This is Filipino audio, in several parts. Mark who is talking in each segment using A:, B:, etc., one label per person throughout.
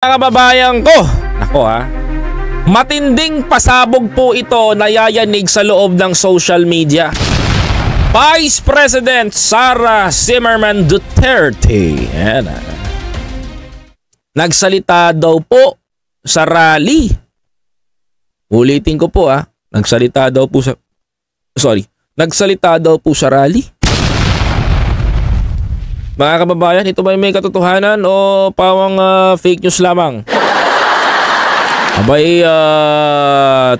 A: Mga kababayan ko, nako matinding pasabog po ito na yayanig sa loob ng social media. Vice President Sara Zimmerman Duterte nagsalita daw po sa rally. Ulitin ko po nagsalita daw po sa rally. Mga kababayan, ito ba may katotohanan o pawang fake news lamang? Abay,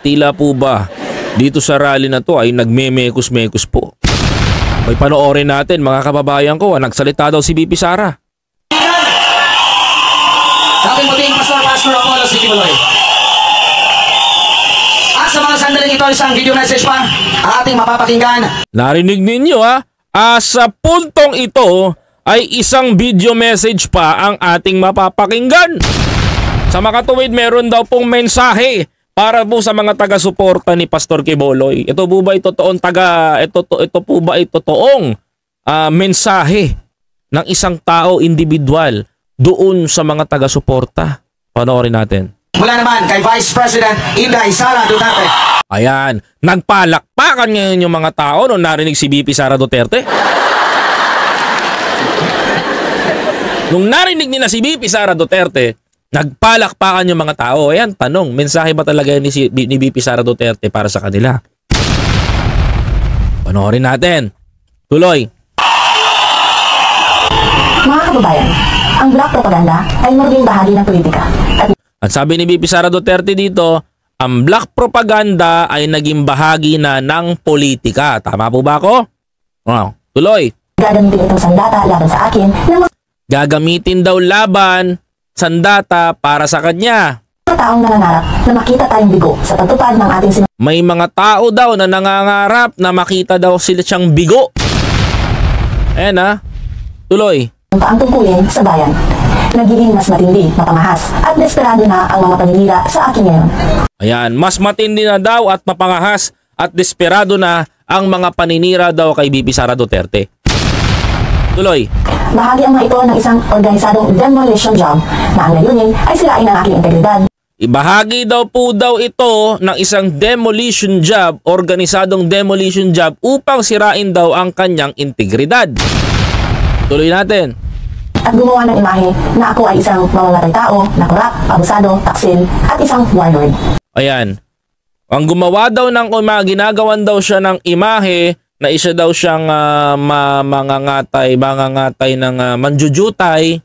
A: tila po ba dito sa rally na to ay nagme-mekos-mekos po? May panoorin natin mga kababayan ko, nagsalita daw si VP Sara.
B: Sa ating puting Pastor Apollo City Baloy. At sa mga sandaling ito, isang video message pa ang ating mapapakinggan.
A: Narinig ninyo sa puntong ito ay isang video message pa ang ating mapapakinggan. Sa makatuwid, meron daw pong mensahe para po sa mga taga-suporta ni Pastor Quiboloy. Ito po ba ay totoong mensahe ng isang tao individual doon sa mga taga-suporta? Panoorin natin.
B: Mula naman kay Vice President Inday Sara Duterte.
A: Ayan, nagpalakpakan ngayon yung mga tao nung narinig si VP Sara Duterte. Nung narinig nila si VP Sara Duterte, nagpalakpakan yung mga tao. Ayan, tanong, mensahe ba talaga ni VP Sara Duterte para sa kanila? Panoorin natin. Tuloy.
C: Mga kababayan, ang black propaganda ay maging bahagi ng politika.
A: At sabi ni VP Sara Duterte dito, ang black propaganda ay naging bahagi na ng politika. Tama po ba ako? Tuloy.
C: Gagamitin itong sandata laban sa akin ng
A: gagamitin daw laban sandata para sa kanya.
C: Mga taong nangangarap na makita tayong bigo sa pagtupad ng ating
A: May mga tao daw na nangangarap na makita daw sila siyang bigo. Ayan tuloy.
C: Ang tungkulin sa bayan. Nagiging mas matindi, mapangahas at desperado na ang mga paninira sa akin ngayon.
A: Ayan, mas matindi na daw at mapangahas at desperado na ang mga paninira daw kay VP Sara Duterte. Tuloy.
C: Bahagi ang mga ito ng isang organisadong demolition job na ang layunin ay sirain ang aking integridad.
A: Ibahagi daw ito ng isang demolition job, organisadong demolition job upang sirain daw ang kanyang integridad. Tuloy natin.
C: At gumawa ng imahe na ako ay isang mamamatay tao na korap, abusado, taksil at isang warlord.
A: Ayan. Ang gumawa daw ng ginagawan daw siya ng imahe na isa daw siyang mangangatay ng manjujutay,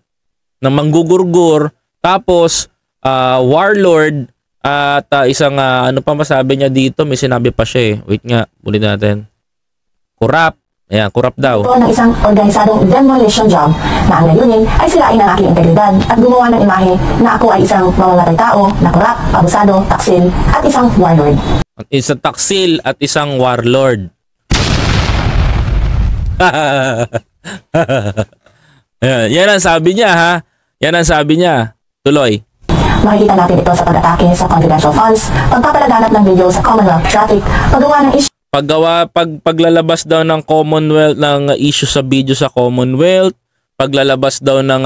A: ng manggugurgur, tapos warlord, at isang ano pa masabi niya dito, may sinabi pa siya Wait nga, ulit natin. Corrupt. Ayan, corrupt daw.
C: Ito ng isang organisadong demolition job na ang layunin ay sirain ang aking integridad at gumawa ng imahe na ako ay isang mamamatay tao na korap, abusado, taksil at isang warlord.
A: Isang taksil at isang warlord. Yan ang sabi niya Yan ang sabi niya. Tuloy.
C: Makikita natin ito sa pag-atake sa confidential funds, pagpapalaganap ng video sa Commonwealth traffic, paggawa ng issue. Paglalabas daw ng Commonwealth ng issue sa video sa Commonwealth, paglalabas daw ng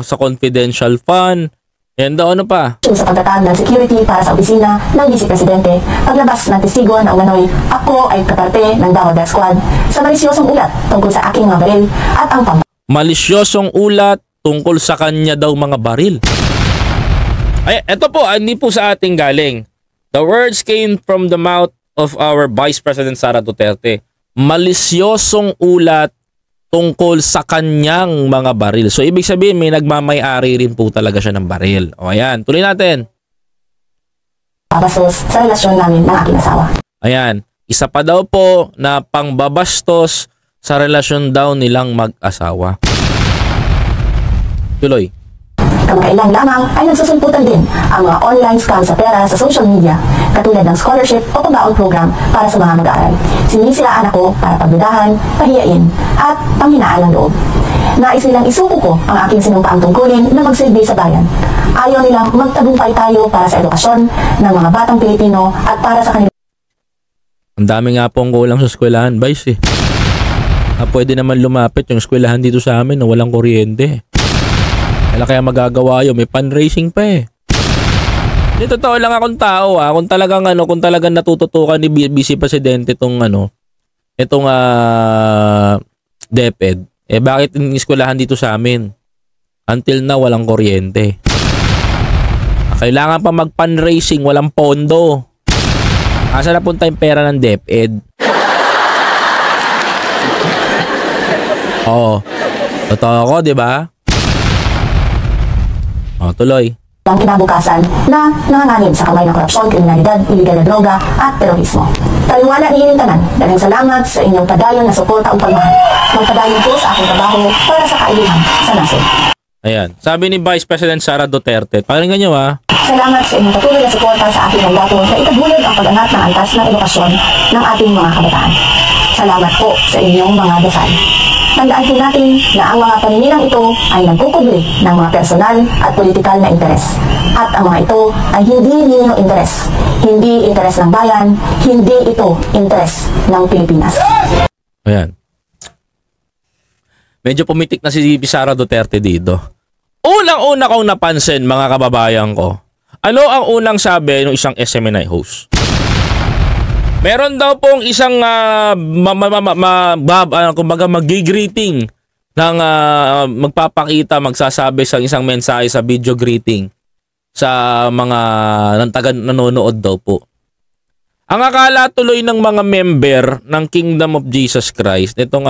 C: sa confidential fund. Yan daw ano pa? Sa pagtatag ng security para sa opisina ng Vice Presidente, paglabas ng testigo na umano'y ako ay kaparte ng Davao Death Squad sa malisyosong ulat tungkol sa aking mga baril at ang
A: malisyosong ulat tungkol sa kanya daw mga baril. Ay, eto po, hindi po sa ating galing. The words came from the mouth of our Vice President Sara Duterte. Malisyosong ulat tungkol sa kanyang mga baril. So, ibig sabihin, may nagmamay-ari rin po talaga siya ng baril. O, ayan. Tuloy natin.
C: Pabastos sa relasyon namin ng aking asawa.
A: Ayan. Isa pa daw po na pangbabastos sa relasyon daw nilang mag-asawa. Tuloy.
C: Kamakailan lamang ay nagsusulputan din ang mga online scam sa pera sa social media, katulad ng scholarship o pambaon program para sa mga mag-aaral. Sinisiraan ako para pagdudahan, pahiyain, at panghinaan ng loob. Nais nilang isuko ko ang aking sinumpaang tungkulin na magsilbi sa bayan. Ayaw nilang magtagumpay tayo para sa edukasyon ng mga batang Pilipino at para sa kanila.
A: Ang dami nga pong kulang sa eskwelahan, Vice Pwede naman lumapit yung eskwelahan dito sa amin na walang kuryente. Kailan kaya magagawa yun? May fundraising pa eh. Hindi, totoo lang akong tao kung talagang kung talagang natututukan ni Vice Presidente itong DepEd, bakit yung eskwelahan dito sa amin? Until na walang kuryente. Kailangan pa mag-fundraising, walang pondo. Asa na punta yung pera ng DepEd? Oo. Totoo ako, di ba? Tuloy.
C: Ang kinabukasan na nanganganib sa kamay ng korupsyon, kriminalidad, iligal na droga at terorismo. Taliwala ni inyong tanan, daling salamat sa inyong padayon na suporta o pagmahal. Magpadayon po sa aking trabaho para sa kailihan sa nasod.
A: Ayan. Sabi ni Vice President Sara Duterte, pakinggan nyo
C: Salamat sa inyong patuloy na suporta sa aking mandato na itaguyod ang pag-angat ng antas ng edukasyon ng ating mga kabataan. Salamat po sa inyong mga dasal. Tandaan po natin na ang mga paninirang ito ay nagkukubli ng mga personal at politikal na interes. At ang mga ito ay hindi ninyong interes. Hindi interes ng bayan, hindi ito interes ng Pilipinas.
A: Ayan. Medyo pumitik na si Sara Duterte dito. Unang-una kong napansin, mga kababayan ko, ano ang unang sabi ng isang SMNI host? Meron daw pong isang kumbaga mag-greeting ng magpapakita, magsasabi sa isang mensahe sa video greeting sa mga nanonood daw po. Ang akala tuloy ng mga member ng Kingdom of Jesus Christ, itong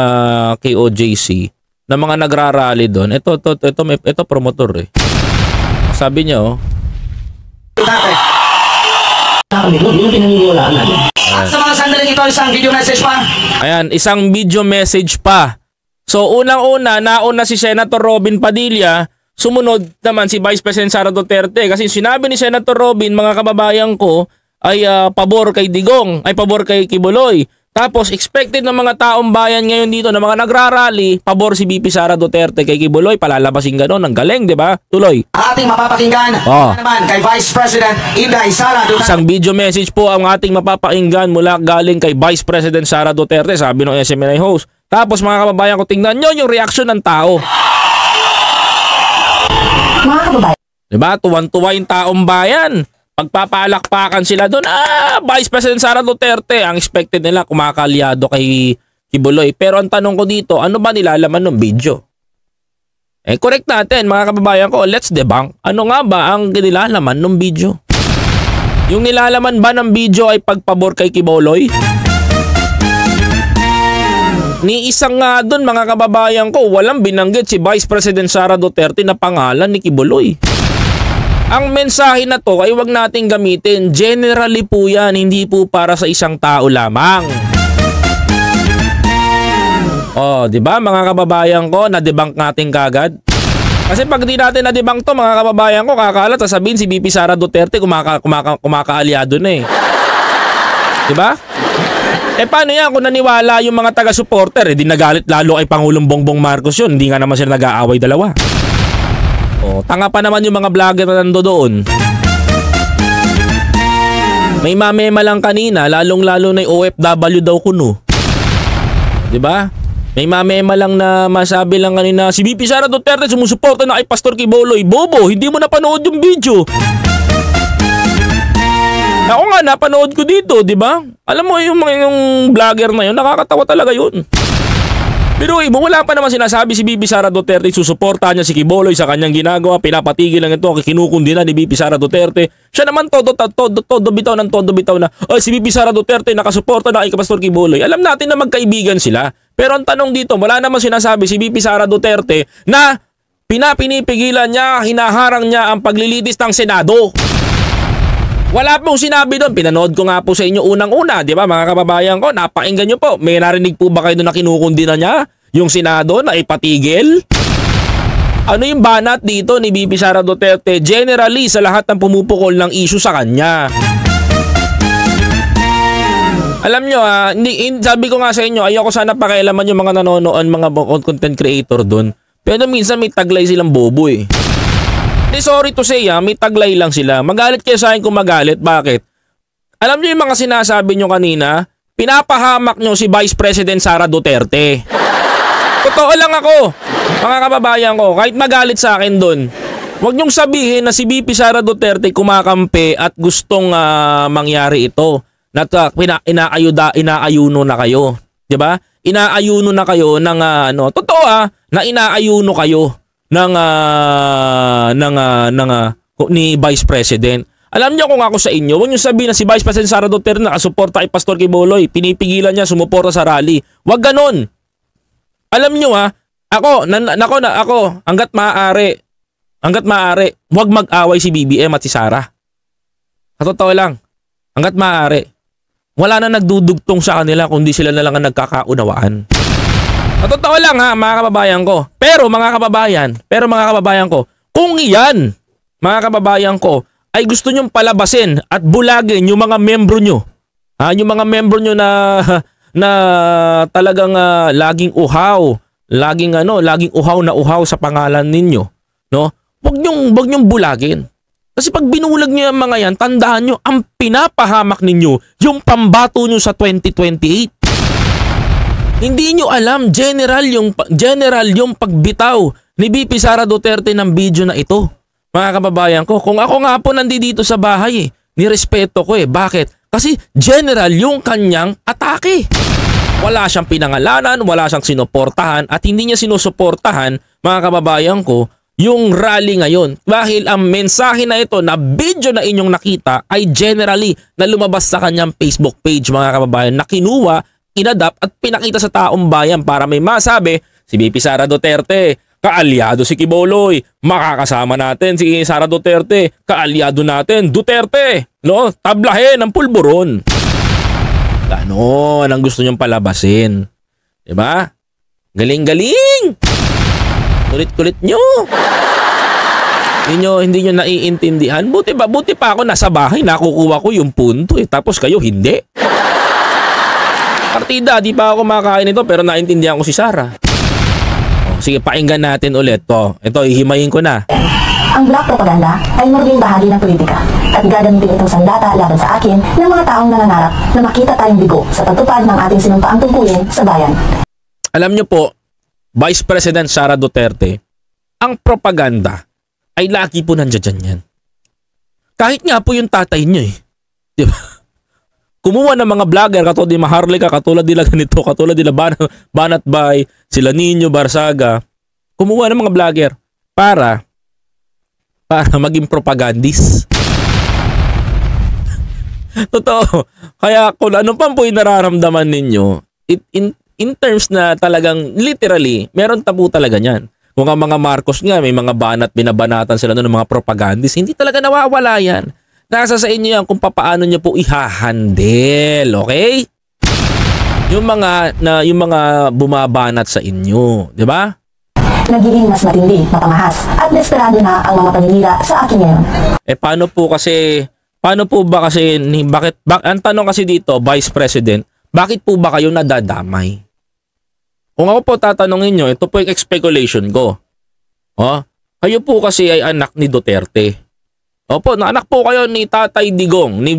A: KOJC, na mga nagrarally doon, ito promotor eh. Sabi niya
B: Sa mga sandaling ito, isang video message pa.
A: Ayan, isang video message pa. So, unang-una, nauna si Senator Robin Padilla, sumunod naman si Vice President Sara Duterte. Kasi sinabi ni Senator Robin, mga kababayan ko, ay pabor kay Digong, ay pabor kay Kibuloy. Tapos, expected ng mga taong bayan ngayon dito na mga nagrarally, pabor si VP Sara Duterte kay Kibuloy, palalabasin gano'n. Ang galing, di ba? Tuloy.
B: Ating mapapakinggan naman kay Vice President Inday Sara Duterte.
A: Isang video message po ang ating mapapakinggan mula galing kay Vice President Sara Duterte, sabi ng SMNI host. Tapos mga kababayan ko, tingnan nyo yung reaksyon ng tao.
C: Mga kababayan.
A: Diba? Tuwan-tuwa yung taong bayan. Pagpapalakpakan sila doon, Vice President Sara Duterte. Ang expected nila, kumakalyado kay Kibuloy. Pero ang tanong ko dito, ano ba nilalaman ng video? Correct natin mga kababayan ko, let's debunk. Ano nga ba ang nilalaman ng video? Yung nilalaman ba ng video ay pagpabor kay Kibuloy? Ni isang nga doon mga kababayan ko, walang binanggit si Vice President Sara Duterte na pangalan ni Kibuloy. Ang mensahe na to ay wag nating gamitin. Generally po yan, hindi po para sa isang tao lamang. Di ba mga kababayan ko, na-debunk natin kagad? Kasi pag di natin na-debunk to mga kababayan ko, kakalat sasabihin si VP Sara Duterte kumakaalyado na eh. Di ba? Paano yan kung naniwala yung mga taga-supporter? Di nagalit lalo kay Pangulong Bongbong Marcos yun. Hindi nga naman sila nag-aaway dalawa. Tanga pa naman yung mga vlogger na nando doon. May mamema lang kanina, lalong-lalo na yung OFW daw kuno. 'Di ba? May mamema lang na masabi lang kanina, si VP Sara Duterte sumusuporta na kay Pastor Kibuloy. Bobo, hindi mo napanood yung video. Ako nga, napanood ko dito, 'di ba? Alam mo yung vlogger na yun, nakakatawa talaga yun. Pero wala pa naman sinasabi si VP Sara Duterte, susuportahan niya si Kibuloy sa kanyang ginagawa, pinapatigil lang ito, kinukundi na ni VP Sara Duterte. Siya naman todo bitaw na, si VP Sara Duterte nakasuporta na kay Pastor Kibuloy. Alam natin na magkaibigan sila. Pero ang tanong dito, wala naman sinasabi si VP Sara Duterte na pinipigilan niya, hinaharang niya ang paglilitis ng Senado. Wala pong sinabi doon. Pinanood ko nga po sa inyo unang-una, di ba mga kababayan ko? Napakinggan nyo po. May narinig po ba kayo doon na kinukundi na niya? Yung Senado na ipatigil? Ano yung banat dito ni VP Sara Duterte? Generally, sa lahat ng pumupukol ng issue sa kanya. Alam nyo sabi ko nga sa inyo, ayoko sana pakialaman yung mga nanonood, mga content creator doon. Pero minsan may taglay silang bobo eh. Sorry to say may taglay lang sila. Magalit kayo sa akin kung magalit. Bakit? Alam niyo yung mga sinasabi nyo kanina, pinapahamak nyo si Vice President Sara Duterte. Totoo lang ako, mga kababayan ko, kahit magalit sa akin doon. Huwag niyong sabihin na si VP Sara Duterte kumakampi at gustong mangyari ito. Na inaayuno na kayo, 'di ba? Inaayuno na kayo ng totoo na inaayuno kayo ng ni Vice President. Alam niyo kung ako sa inyo, huwag niyo sabihin na si Vice President Sara Duterte nakasuporta kay Pastor Quiboloy, pinipigilan niya sumuporta sa rally. Huwag ganon. Alam niyo ako hangga't maaari, huwag mag-away si BBM at si Sara. Sa totoo lang, hangga't maaari. Wala na nagdudugtong sa kanila kundi sila na lang ang nagkakaunawaan. Totoo lang mga kababayan ko. Pero mga kababayan ko, kung iyan, mga kababayan ko, ay gusto nyong palabasin at bulagin yung mga membro nyo. Yung mga membro nyo na talagang laging uhaw, laging uhaw sa pangalan ninyo, no? Wag nyong bulagin. Kasi pag binulag niyo yung mga yan, tandaan nyo, ang pinapahamak ninyo, yung pambato nyo sa 2028. Hindi nyo alam, general yung pagbitaw ni VP Sara Duterte ng video na ito. Mga kababayan ko, kung ako nga po nandito sa bahay, nirespeto ko Bakit? Kasi general yung kanyang atake. Wala siyang pinangalanan, wala siyang sinuportahan, at hindi niya sinusuportahan, mga kababayan ko, yung rally ngayon. Dahil ang mensahe na ito na video na inyong nakita ay generally na lumabas sa kanyang Facebook page, mga kababayan, na kinuha, inadapt at pinakita sa taong bayan para may masabi, si VP Sara Duterte, kaalyado si Quiboloy, makakasama natin si Sara Duterte, kaalyado natin, Duterte, no? Tablahin ang pulburon. Ganon ang gusto niyong palabasin. Diba? Galing-galing! Kulit-kulit nyo. Hindi nyo naiintindihan. Buti pa ako nasa bahay, nakukuha ko yung punto Tapos kayo hindi. Partida, di pa ako makakain ito pero naintindihan ko si Sara. Sige, pakinggan natin ulit to. Ito, ihimayin ko na.
C: Ang black propaganda ay maging bahagi ng politika at gagamitin itong sandata laban sa akin ng mga taong nangangarap na makita tayong bigo sa pagtupad ng ating sinumpaang tungkulin sa bayan.
A: Alam nyo po, Vice President Sara Duterte, ang propaganda ay lagi po nandiyan yan. Kahit nga po yung tatay nyo Di ba? Kumuha ng mga vlogger katulad ni Maharlika, katulad nila ganito, katulad nila Banat Bay, sila Nino Barsaga. Kumuha ng mga vlogger para maging propagandist. Totoo. Kaya kung ano pa po yung nararamdaman ninyo, in terms na talagang literally, meron tabu talaga niyan. Kung ang mga Marcos nga, may mga binabanatan sila ng mga propagandist, hindi talaga nawawala yan. Nasa sa inyo yan kung paano nyo po ihahandle, okay? Yung mga bumabanat sa inyo, di ba?
C: Nagiging mas matindi, mapamahas, at desperado na ang mga paninira sa akin ngayon.
A: Paano po ba kasi, ang tanong kasi dito, Vice President, bakit po ba kayo nadadamay? Kung ako po tatanungin nyo, ito po yung speculation ko. Kayo po kasi ay anak ni Duterte. Opo, anak po kayo ni Tatay Digong, ni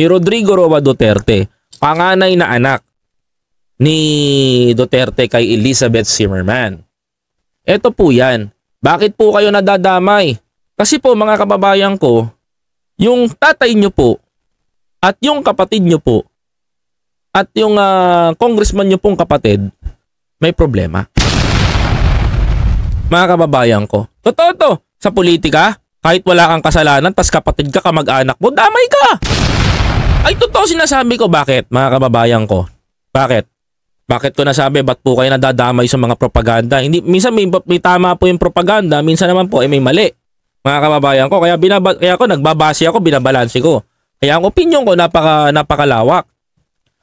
A: Rodrigo Roa Duterte. Panganay na anak ni Duterte kay Elizabeth Zimmerman. Ito po yan. Bakit po kayo nadadamay? Kasi po mga kababayan ko, yung tatay nyo po at yung kapatid nyo po at yung congressman nyo pong kapatid, may problema. Mga kababayan ko, totoo to, sa politika, kahit wala kang kasalanan, tas kapatid ka, kamag-anak mo, damay ka! Ay, totoo sinasabi ko. Bakit, mga kababayan ko? Bakit? Bakit ko nasabi, ba't po kayo nadadamay sa mga propaganda? Minsan may tama po yung propaganda, minsan naman po may mali. Mga kababayan ko, kaya ako nagbabase ako, binabalanse ko. Kaya ang opinion ko napakalawak.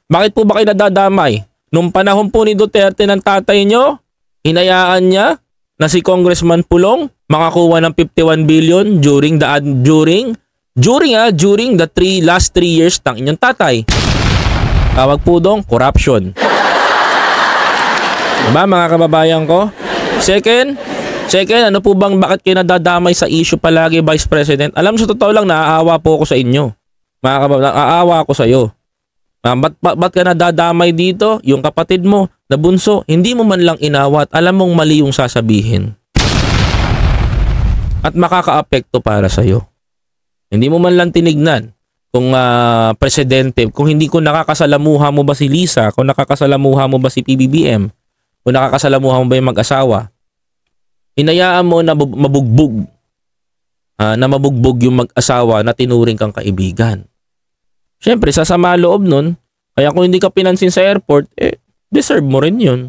A: Bakit po ba kayo nadadamay? Nung panahon po ni Duterte ng tatay nyo, hinayaan niya na si Congressman Pulong makakuha ng 51 billion during the last 3 years ng inyong tatay. Tawag po dong corruption. Diba mga kababayan ko? Second, ano po bang bakit kayo nadadamay sa issue palagi, Vice President? Alam mo, sa totoo lang, naaawa po ako sa inyo. Mga kababayan, naaawa ako sa iyo. Ba't ka nadadamay dito? Yung kapatid mo na bunso, hindi mo man lang inawat. Alam mong mali yung sasabihin. At makakaapekto para sa'yo. Hindi mo man lang tinignan kung presidente, kung hindi ko nakakasalamuha mo ba si Lisa, kung nakakasalamuha mo ba si PBBM, kung nakakasalamuha mo ba yung mag-asawa. Hinayaan mo na mabugbog. Na mabugbog yung mag-asawa na tinuring kang kaibigan. Siyempre, sasama loob nun. Kaya kung hindi ka pinansin sa airport, deserve mo rin yun.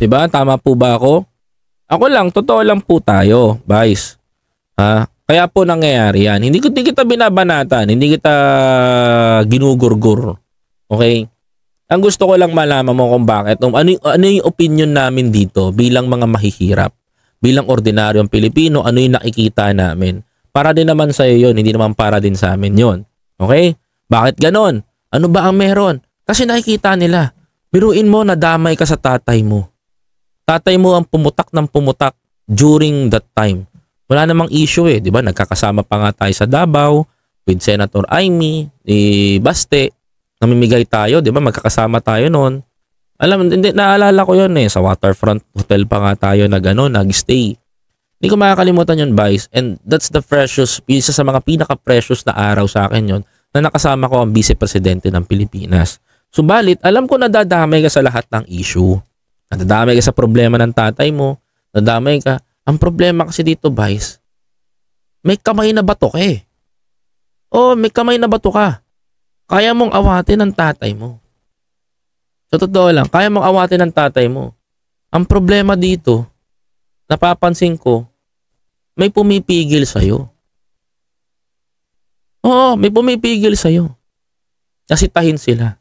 A: Diba? Tama po ba ako? Ako lang, totoo lang po tayo, guys. Kaya po nangyayari yan. Hindi kita binabanatan, hindi kita ginugurgur. Okay? Ang gusto ko lang malaman mo kung bakit. Ano yung opinion namin dito bilang mga mahihirap, bilang ordinaryong Pilipino, ano yung nakikita namin. Para din naman sa iyo yun, hindi naman para din sa amin yun. Okay? Bakit ganon? Ano ba ang meron? Kasi nakikita nila. Biruin mo, nadamay ka sa tatay mo. Tatay mo ang pumutak ng pumutak during that time. Wala namang issue di ba? Nagkakasama pa nga tayo sa Davao with Senator Amy, Baste. Namimigay tayo, di ba? Magkakasama tayo noon. Naalala ko yun sa Waterfront Hotel pa nga tayo na gano'n, nag-stay. Hindi ko makakalimutan yun, guys. And that's the precious, isa sa mga pinaka-precious na araw sa akin yun, na nakasama ko ang Vice Presidente ng Pilipinas. Subalit, alam ko nadadamay ka sa lahat ng issue. Nadadamay ka sa problema ng tatay mo. Nadamay ka. Ang problema kasi dito, Vice, may kamay na bato ka may kamay na bato ka. Kaya mong awatin ang tatay mo. Sa totoo lang, kaya mong awatin ang tatay mo. Ang problema dito, napapansin ko, may pumipigil sa'yo. Oo, may pumipigil sa'yo. Nasitahin sila.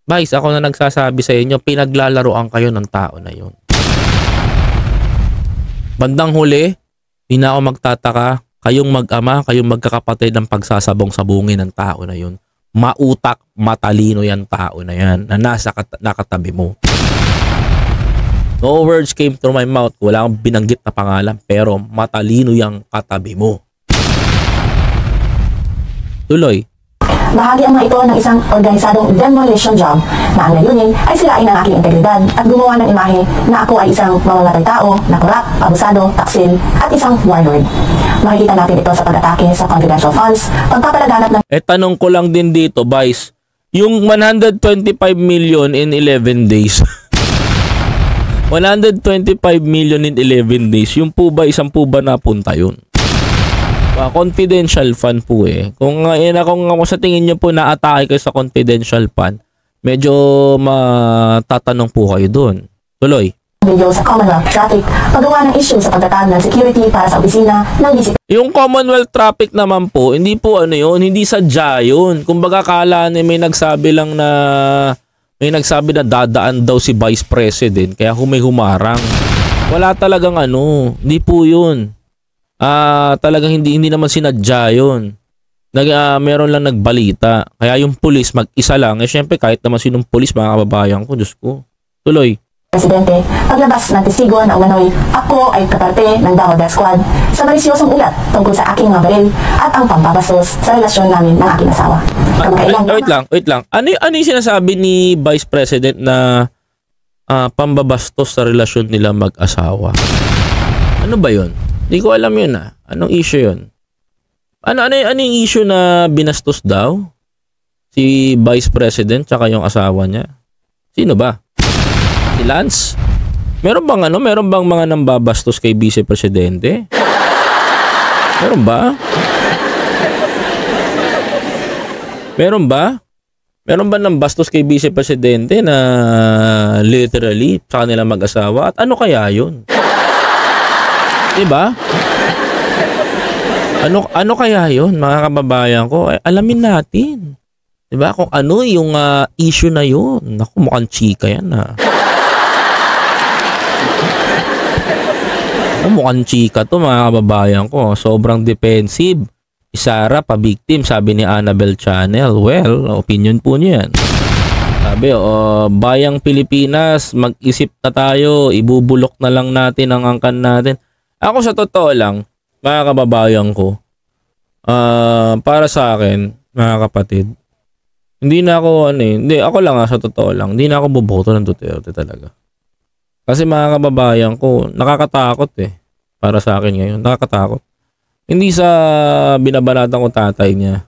A: Vice, ako na nagsasabi sa inyo, pinaglalaroan kayo ng tao na yun. Bandang huli, di na ako magtataka, kayong mag-ama, kayong magkakapatid ng pagsasabong-sabungin ng tao na yun. Mautak, matalino yan tao na yan na nasa nakatabi mo. No words came through my mouth. Wala akong binanggit na pangalan pero matalino yung katabi mo. Tuloy.
C: Bahagi ang mga ito ng isang organisadong demolition job na ang layunin ay sirain ang aking integridad at gumawa ng imahe na ako ay isang mamamatay tao na korap, abusado, taksil at isang warlord. Makikita natin ito sa pag-atake sa confidential funds, pagpapalaganap ng...
A: Tanong ko lang din dito, Vice, yung 125 million in 11 days. 125 million in 11 days, yung po ba, isang po ba napunta yun? Confidential fund po Kung sa tingin nyo po na-atake kayo sa confidential fund, medyo matatanong po kayo doon. Tuloy.
C: Video sa Commonwealth Traffic, paggawa ng issue sa pagtatag ng security para sa opisina ng DCP.
A: Yung Commonwealth Traffic naman po, hindi po hindi sadya yun. Kumbaga kala may nagsabi lang na dadaan daw si Vice President, kaya humarang. Wala talagang hindi po yun. Talagang hindi naman sinadya yun. Meron lang nagbalita. Kaya yung pulis mag-isa lang. Syempre kahit naman sinong pulis, mga kababayan ko, Diyos ko. Tuloy.
C: Presidente, paglabas ng testigo na umano'y ako ay kaparte ng Davao Death Squad sa malisyosong ulat tungkol sa aking mga baril at ang pambabastos sa relasyon namin ng aking asawa.
A: Wait lang. Ano yung sinasabi ni Vice President na pambabastos sa relasyon nila mag-asawa? Ano ba yun? Hindi ko alam yun Anong issue yun? Ano yung issue na binastos daw? Si Vice President tsaka yung asawa niya? Sino ba? Si Lance? Meron bang mga nambabastos kay Vice Presidente? Meron ba? Meron ba nambastos kay Vice Presidente na literally sa kanila mag-asawa? At ano kaya yun? Diba? Ano kaya yun, mga kababayan ko? Alamin natin. Diba? Kung ano yung issue na yun. Naku, mukhang chika yan mukhang chika to, mga kababayan ko. Sobrang defensive. Isara pa victim, sabi ni Annabel Channel. Well, opinion po niya yan. Sabi, bayang Pilipinas, mag-isip na tayo. Ibubulok na lang natin ang angkan natin. Ako sa totoo lang, mga kababayan ko, para sa akin, mga kapatid, hindi na ako hindi ako lang sa totoo lang, hindi na ako boboto ng Duterte talaga. Kasi mga kababayan ko, nakakatakot para sa akin ngayon, nakakatakot. Hindi sa binabanatan ko tatay niya.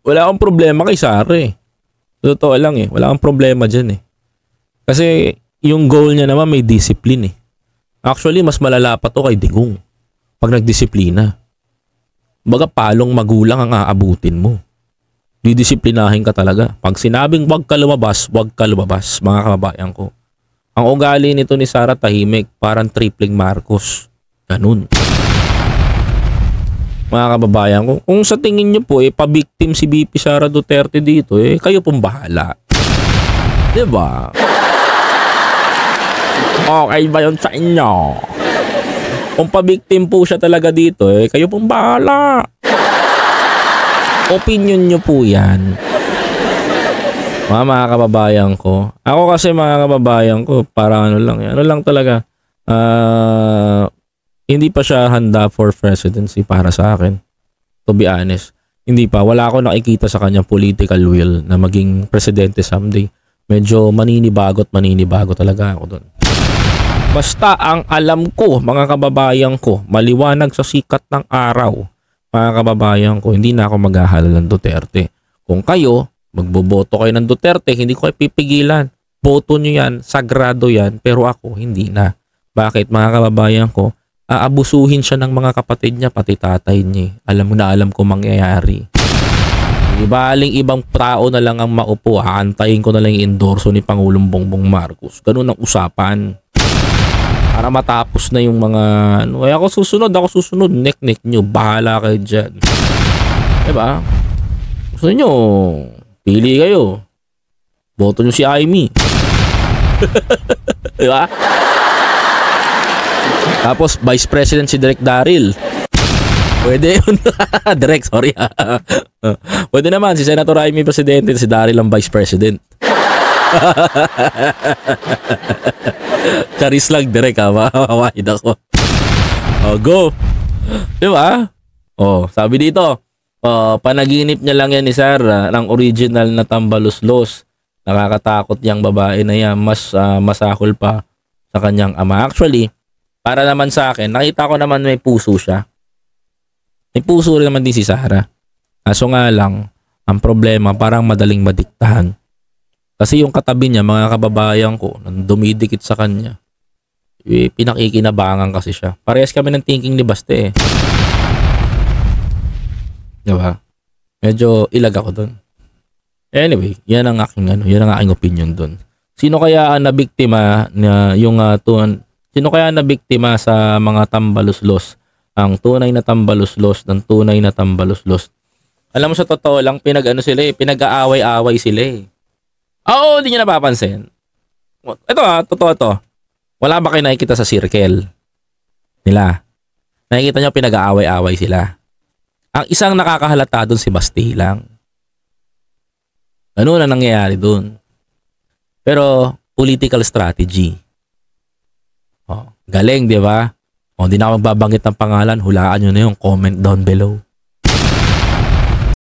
A: Wala akong problema kay Sara Totoo lang wala akong problema diyan Kasi yung goal niya naman may discipline Actually, mas malala pa to kay Digong pag nagdisiplina. Baga palong magulang ang aabutin mo. Didisiplinahin ka talaga. Pag sinabing wag ka lumabas, mga kababayan ko. Ang ugali nito ni Sara tahimik, parang tripling Marcos. Ganun. Mga kababayan ko, kung sa tingin nyo po, pa-victim si BP Sara Duterte dito, kayo pong bahala. Diba? Okay ba yun sa inyo? Kung pa-victim po siya talaga dito, kayo pong bahala. Opinion nyo po yan. Mga kababayan ko. Ako kasi mga kababayan ko, para ano lang talaga. Hindi pa siya handa for presidency para sa akin. To be honest. Hindi pa. Wala ako nakikita sa kanya political will na maging presidente someday. Medyo maninibago talaga ako doon. Basta ang alam ko, mga kababayan ko, maliwanag sa sikat ng araw, mga kababayan ko, hindi na ako maghahalal ng Duterte. Kung kayo, magboboto kayo ng Duterte, hindi ko kayo pipigilan. Boto nyo yan, sagrado yan, pero ako, hindi na. Bakit, mga kababayan ko? Aabusuhin siya ng mga kapatid niya, pati tatay niya. Alam ko mangyayari. Di baling ibang tao na lang ang maupo, aantayin ko na lang yung endorso ni Pangulong Bongbong Marcos. Ganun ang usapan. Para matapos na yung mga ako susunod, nek nyo, bahala kayo dyan. Diba? Gusto nyo, pili kayo. Boto nyo si Amy. Diba? Tapos Vice President si Direk Daryl. Pwede yun. Direk, sorry. Pwede naman si Senator Amy Presidente, si Daryl ang Vice President. Charis lang, Direk mawawahid ako. Go. Diba? Sabi dito, panaginip niya lang yan ni Sara ng original na tambaluslos. Nakakatakot yung babae na yan, mas masahol pa sa kanyang ama. Actually, para naman sa akin, nakita ko naman may puso siya. May puso rin naman din si Sara. Kaso nga lang, ang problema parang madaling madiktahan. Kasi yung katabi niya, mga kababayan ko, nang dumidikit sa kanya, pinakikinabangan kasi siya. Parehas kami ng thinking ni Baste Diba? Medyo ilag ako dun. Anyway, yan ang aking opinion dun. Sino kaya ang nabiktima na sino kaya nabiktima sa mga tambaluslos? Ang tunay na tambaluslos ng tunay na tambaluslos. Alam mo sa totoo lang, pinag-aaway-away sila Oo, hindi nyo napapansin. Ito totoo to. Wala ba kayo nakikita sa circle nila? Nakikita nyo pinag-aaway-away sila. Ang isang nakakahalata doon si Basti lang. Ano na nangyayari doon? Pero, political strategy. Galing, di ba? Hindi na ako magbabanggit ng pangalan. Hulaan nyo na yung comment down below.